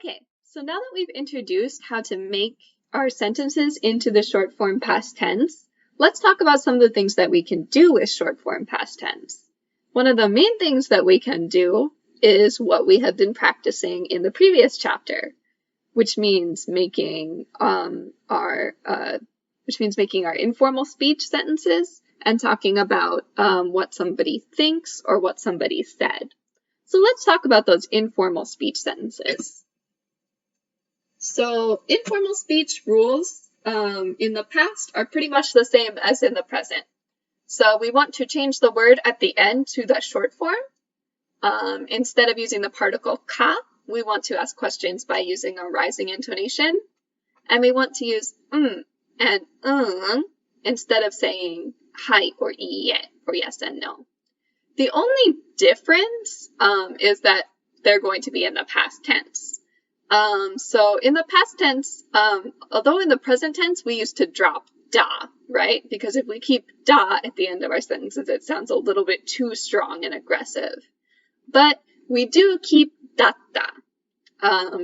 Okay, so now that we've introduced how to make our sentences into the short form past tense, let's talk about some of the things that we can do with short form past tense. One of the main things that we can do is what we have been practicing in the previous chapter, which means making our informal speech sentences and talking about what somebody thinks or what somebody said. So let's talk about those informal speech sentences. So informal speech rules in the past are pretty much the same as in the present. So we want to change the word at the end to the short form. Instead of using the particle ka, we want to ask questions by using a rising intonation. And we want to use and instead of saying hai or iie for yes and no. The only difference is that they're going to be in the past tense. So in the past tense, although in the present tense we used to drop da, right? Because if we keep da at the end of our sentences, it sounds a little bit too strong and aggressive. But we do keep datta,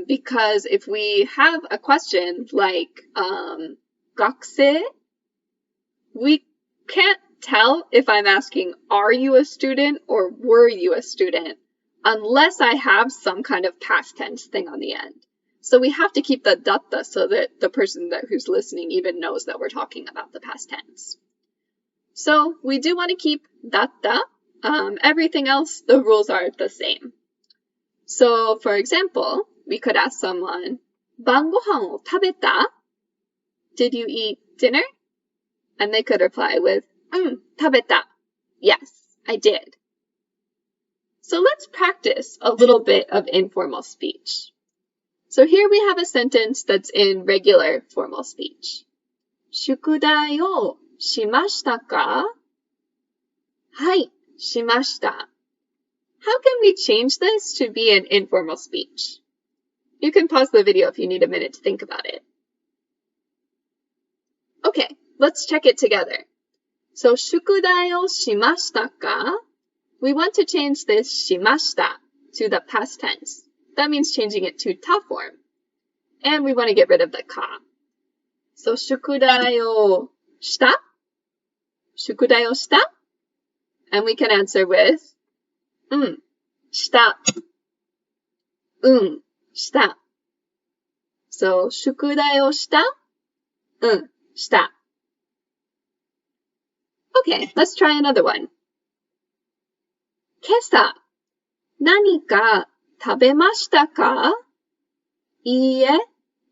because if we have a question like gakse, we can't tell if I'm asking, are you a student or were you a student, unless I have some kind of past tense thing on the end. So we have to keep the datta so that the person who's listening even knows that we're talking about the past tense. So we do want to keep datta. Everything else, the rules are the same. So for example, we could ask someone, 晩ご飯を食べた? Did you eat dinner? And they could reply with, 食べた. Yes, I did. So let's practice a little bit of informal speech. So here we have a sentence that's in regular formal speech. 宿題をしましたか? はい、しました. How can we change this to be an informal speech? You can pause the video if you need a minute to think about it. Okay, let's check it together. So 宿題をしましたか? We want to change this しました to the past tense. That means changing it to ta form. And we want to get rid of the ka. So 宿題をした? 宿題をした? And we can answer with した。した。So 宿題をした? した。Okay, let's try another one. 今朝、何か食べましたか? いいえ、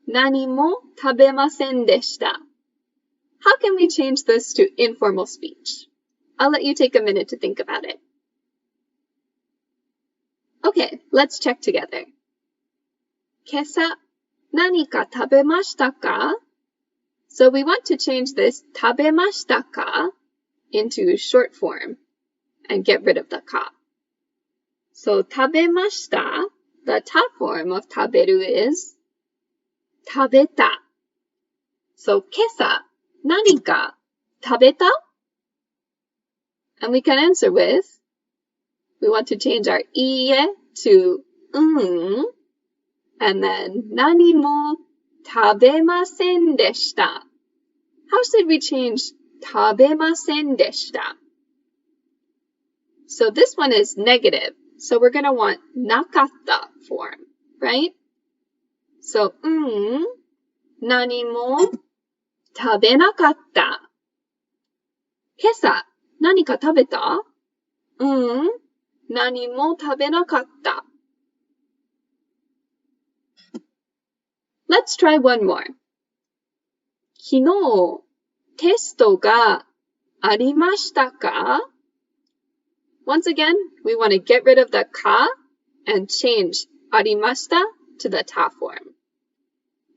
何も食べませんでした。How can we change this to informal speech? I'll let you take a minute to think about it. Okay, let's check together. 今朝、何か食べましたか? So we want to change this 食べましたか into short form and get rid of the ka. So 食べました, the ta form of 食べる is 食べた. So 今朝、何か食べた? And we can answer with, we want to change our いいえ to and then 何も食べませんでした. How should we change 食べませんでした? So this one is negative. So we're going to want なかった form, right? So 何も食べなかった. 今朝何か食べた? 何も食べなかった. Let's try one more. 昨日、テストがありましたか? Once again, we want to get rid of the ka and change ありました to the ta form.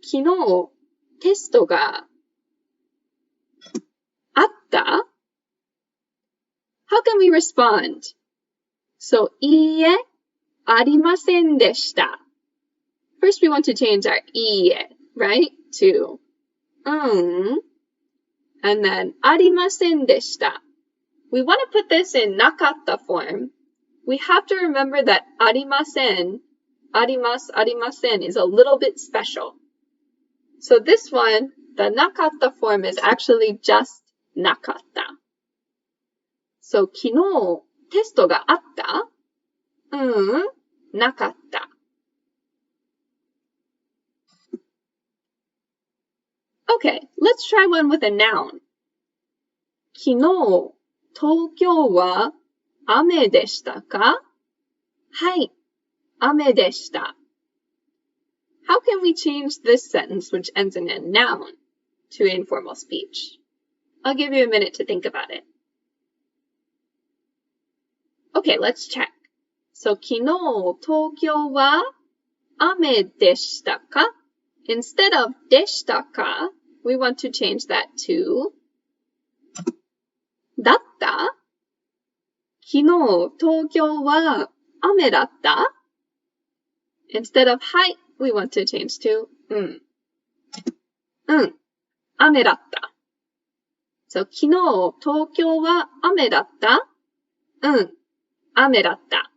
昨日、テストがあった? How can we respond? So, いいえ、ありませんでした. First, we want to change our いいえ, right? To, and then, ありませんでした. We want to put this in なかった form. We have to remember that ありません arimasu, arimasen is a little bit special. So this one, the nakatta form is actually just nakatta. So 昨日テストがあった? なかった. Okay, let's try one with a noun. 昨日、東京は雨でしたか? はい、雨でした. How can we change this sentence, which ends in a noun, to informal speech? I'll give you a minute to think about it. Okay, let's check. So, 昨日、東京は雨でしたか? Instead of でしたか, we want to change that to だった? 昨日、東京は雨だった? Instead of はい, we want to change to 雨だった. So, 昨日、東京は雨だった? 雨だった.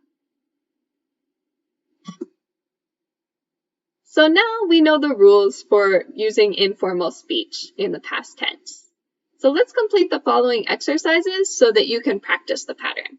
So now we know the rules for using informal speech in the past tense. So let's complete the following exercises so that you can practice the pattern.